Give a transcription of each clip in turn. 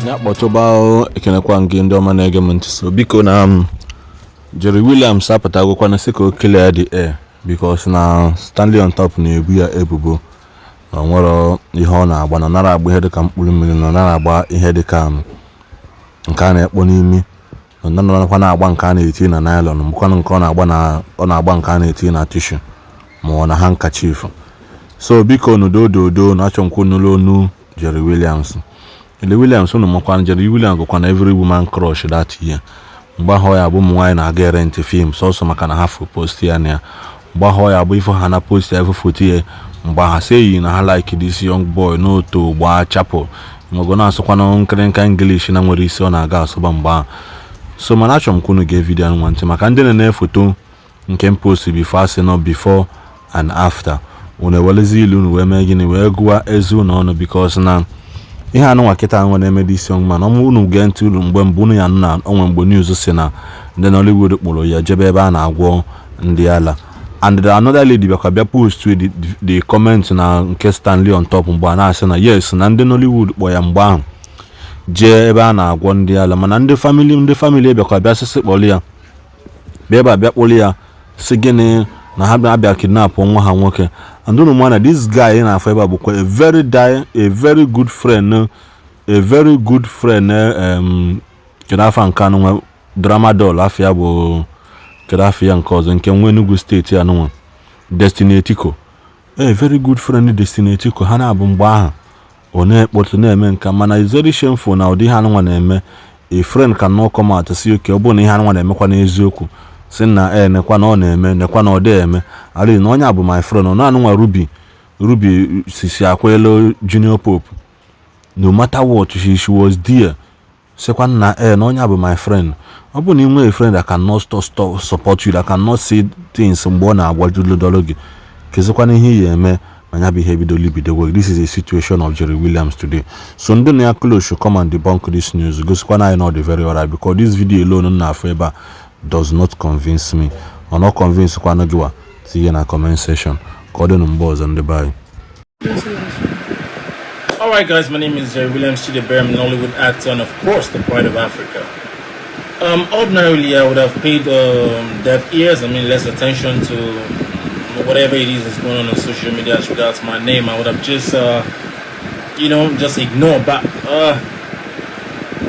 ya kpọtụba ekenekwa gị ndị ọma na-ege m ntị. So biko na Jerry Williams apụtagokwa na sị ka o clear the air because na Stanley on top na-ebu ya ebubo na nwere ihe ọ na-agba na nara agba ihe dịka mkpụrụ mmiri na nara agba ihe dịka nke a na-ekpo n'imi na narakwa na-agba nke a na-eti na nylon mkwanụ nke ọ na-agba nke a na-eti na tissue ma ọ na handkerchief. So biko n'udododo na achọ nkwu n'ụlọ onu Jerry Williams. Ili Williams unu makwana Jerry Williams bụkwa na every woman crush that year. Mgbe ahụ ya bụ ụmụ nwaanyị na-aga erenti film sọsọ maka na ha post ya na ya. Mgbe ahụ ya bụ ifo ha na post ya foto ya mgbe ha say na ha like this young boy n'oto gbaa chapel mago na asụkwa na nkịrịnka English na nwere isi ọ na-aga asụba mgbe ahụ. So mana achọ m kwunu ga video anụ nwantị maka ndị na-ene foto nke post before and after unu ewelezi ilu unu wee mee gịnị wee gụwa ezu na ọnụ because na ihe anụ nwa kịta anụ na-emedi isi ọnwụ mana ọmụ unu gee ntị ulu mgbe mbụ unu ya nụ na onwe mgbe news si na ndị Nollywood kpụrụ ya jebe ebe a na-agwọ ndị ala and another lady bịakwa bịa post the comment na nke Stanley on top mgbe a na-asị na yes na ndị Nollywood kpọ ya mgbe ahụ jee ebe a na-agwọ ndị ala mana ndị family bịakwa bịa sịsị kpọrọ ya bịa ebe a bịa kpọrọ ya si gịnị na ha bịa kidnap nwa ha nwoke. And unu mana this guy na afọ ebe bụkwa a very good friend kedafa nke anụ drama doll afia bụ kedafia nke ọzọ nke nwe Enugu steeti anụ Destiny Etiko a very good friend Destiny Etiko ha na-abụ mgbe ahụ ọ na-ekpọtụ na-eme nka mana is very shameful na ụdị ihe anụ na-eme a friend can not come out si oke ọ bụ na ihe anụ na-emekwa n'eziokwu si na nekwa na ọ na-eme nekwa na ọ dị eme ali na onye bụ my friend ọ anụ nwa Ruby sisi akwelo Junior Pope no matter what she was there sekwa na na onye bụ my friend ọ bụ na inwe a friend that cannot stop support you that cannot say things mgbe ọ na-agwajulodolo gị kezikwa na ihe ya eme manya bụ ihe bido. This is a situation of Jerry Williams today. So ndị na ya close should come and debunk this news gosikwa na not the very alright because this video alone na afọ ebe does not convince me or not convince kwa nagiwa see in a comment section cordon numbers on the buy. Alright guys, my name is Jerry Williams, I'm Nollywood actor and of course the pride of Africa. Ordinarily I would have paid deaf ears, less attention to whatever it is that's going on social media as regards my name. I would have just just ignored, but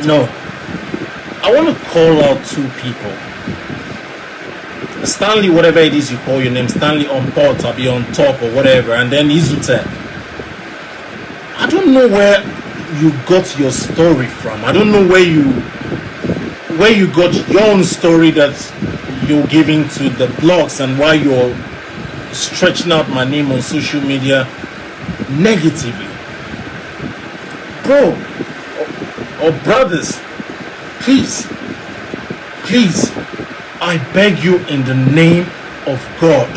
no, I want to call out two people. Stanley, whatever it is you call your name, Stanley on pot or be on top or whatever, and then Izutek. I don't know where you got your story from. I don't know where you got your own story that you're giving to the blogs and why you're stretching out my name on social media negatively. Bro or brothers, please, I beg you in the name of God,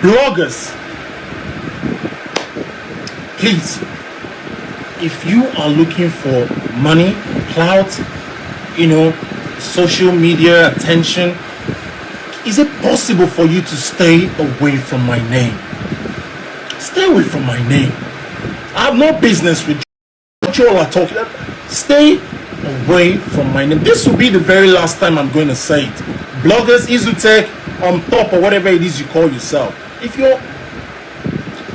bloggers, please, if you are looking for money, clout, social media attention, is it possible for you to stay away from my name? Stay away from my name. I have no business with what you all are talking about. Stay away from my name. This will be the very last time I'm going to say it. Bloggers, Izutek, on top or whatever it is you call yourself.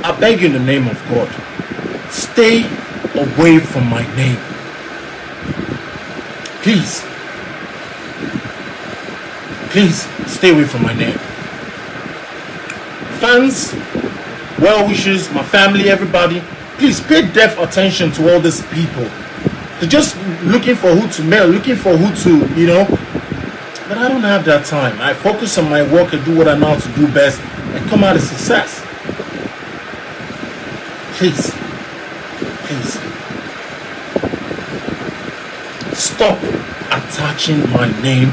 I beg you in the name of God, stay away from my name. Please stay away from my name. Fans, well-wishers, my family, everybody, please pay deaf attention to all these people. They're just looking for who to mail, looking for who to, but I don't have that time. I focus on my work and do what I know how to do best and come out a success. Please, stop attaching my name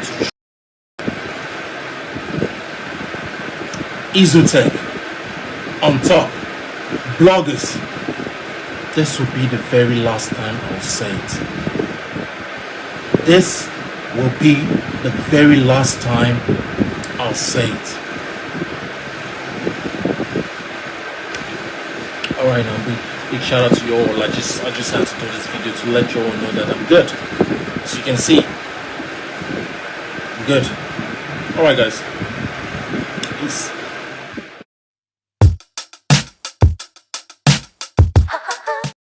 to Izutek on top. Bloggers, this will be the very last time I'll say it. This will be the very last time I'll say it. Alright, now big shout out to you all. I just had to do this video to let you all know that I'm good. As you can see, I'm good. Alright guys, peace.